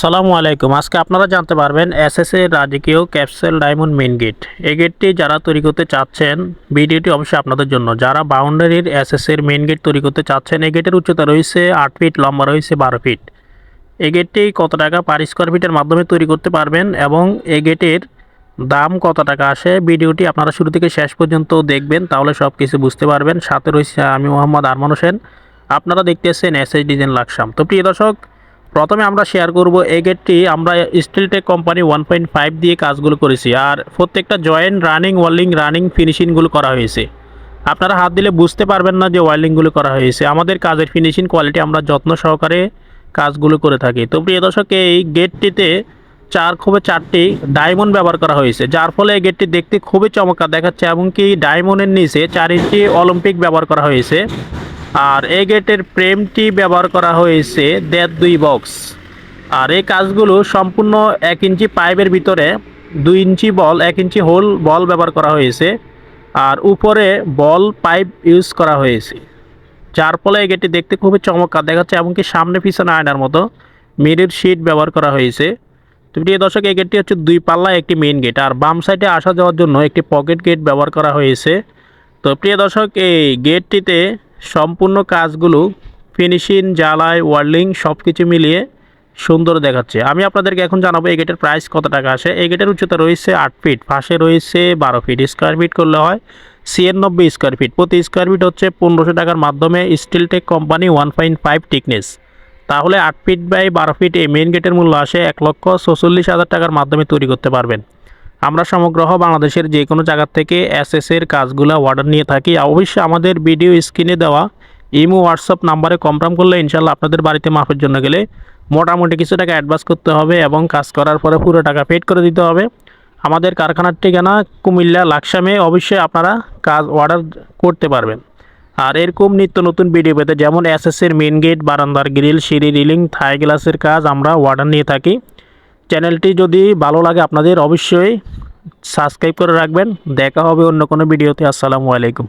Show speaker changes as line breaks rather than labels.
আসসালামু আলাইকুম। আজকে আপনারা জানতে পারবেন এসএস এর রাজকীয় ক্যাপসুল ডায়মন্ড মেইন গেট। এই গেটটি যারা তৈরি করতে চাচ্ছেন, ভিডিওটি অবশ্যই আপনাদের জন্য। যারা বাউন্ডারির এসএস এর মেইন গেট তৈরি করতে চাচ্ছেন, এই গেটের উচ্চতা রয়েছে 8 ফিট, লম্বা রয়েছে 12 ফিট। এই গেটটি কত টাকা পার স্কোয়ার ফিটের মাধ্যমে তৈরি করতে পারবেন এবং এই গেটের দাম কত টাকা আসে, ভিডিওটি আপনারা শুরু থেকে শেষ পর্যন্ত দেখবেন, তাহলে সব কিছু বুঝতে পারবেন। সাথে রয়েছে আমি মোহাম্মদ আরমান হোসেন। আপনারা দেখতেছেন এসএস ডিজাইন লাকসাম। তো প্রিয় দর্শক, প্রথমে আমরা শেয়ার করব এই গেটটি আমরা স্টিলটেক কোম্পানি 1.5 দিয়ে কাজগুলো করেছি, আর প্রত্যেকটা জয়েন্ট রানিং ওয়েল্ডিং রানিং ফিনিশিংগুলো করা হয়েছে। আপনারা হাত দিলে বুঝতে পারবেন না যে ওয়েল্ডিংগুলো করা হয়েছে। আমাদের কাজের ফিনিশিং কোয়ালিটি আমরা যত্ন সহকারে কাজগুলো করে থাকি। তো প্রিয় দর্শক, এই গেটটিতে খুবই 4টি ডায়মন্ড ব্যবহার করা হয়েছে, যার ফলে এই গেটটি দেখতে খুবই চমৎকার দেখাচ্ছে। এমনকি ডায়মন্ডের নিচে 4 ইঞ্চি অলিম্পিক ব্যবহার করা হয়েছে। আর এই গেটের ফ্রেমটি ব্যবহার করা হয়েছে 1.5-2 বক্স। আর এই কাজগুলো সম্পূর্ণ 1 ইঞ্চি পাইপের ভিতরে 2 ইঞ্চি বল, 1 ইঞ্চি হোল বল ব্যবহার করা হয়েছে। আর উপরে বল পাইপ ইউজ করা হয়েছে, যার ফলে এই গেটটি দেখতে খুবই চমৎকার দেখাচ্ছে। এমনকি সামনে পিছনে আয়নার মতো মিরর শিট ব্যবহার করা হয়েছে। তো প্রিয় দর্শক, এই গেটটি হচ্ছে 2 পাল্লা একটি মেইন গেট, আর বাম সাইডে আসা যাওয়ার জন্য একটি পকেট গেট ব্যবহার করা হয়েছে। তো প্রিয় দর্শক, এই গেটটিতে সম্পূর্ণ কাজগুলো ফিনিশিং, জ্বালাই, ওয়ার্লিং সব কিছু মিলিয়ে সুন্দর দেখাচ্ছে। আমি আপনাদেরকে এখন জানাবো এই গেটের প্রাইস কত টাকা আসে। এই গেটের উচ্চতা রয়েছে 8 ফিট, পাশে রয়েছে 12 ফিট। স্কোয়ার ফিট করলে হয় 96 স্কোয়ার ফিট। প্রতি স্কোয়ার ফিট হচ্ছে 1500 টাকার মাধ্যমে স্টিলটেক কোম্পানি 1.5 টিকনেস। তাহলে 8 ফিট বাই 12 ফিট এই মেইন গেটের মূল্য আসে 1,46,000 টাকার মাধ্যমে তৈরি করতে পারবেন। আমরা সমগ্র বাংলাদেশের যে কোনো জায়গা থেকে এসএস এর কাজগুলো অর্ডার নিয়ে থাকি। অবশ্যই আমাদের ভিডিও স্ক্রিনে দেওয়া ইমো হোয়াটসঅ্যাপ নাম্বারে কনফার্ম করলে ইনশাল্লাহ আপনাদের বাড়িতে মাপের জন্য গেলে মোটামুটি কিছু টাকা অ্যাডভান্স করতে হবে এবং কাজ করার পরে পুরো টাকা পেড করে দিতে হবে। আমাদের কারখানার ঠিকানা কুমিল্লা লাকসামে। অবশ্যই আপনারা কাজ অর্ডার করতে পারবেন। আর এরকম নিত্য নতুন ভিডিও পেতে, যেমন এসএস এর মেইন গেট, বারান্দার গ্রিল, সিঁড়ি, রিলিং, থাই গ্লাসের কাজ আমরা অর্ডার নিয়ে থাকি। চ্যানেলটি যদি ভালো লাগে আপনাদের, অবশ্যই সাবস্ক্রাইব করে রাখবেন। দেখা হবে অন্য কোনো ভিডিওতে। আসসালামু আলাইকুম।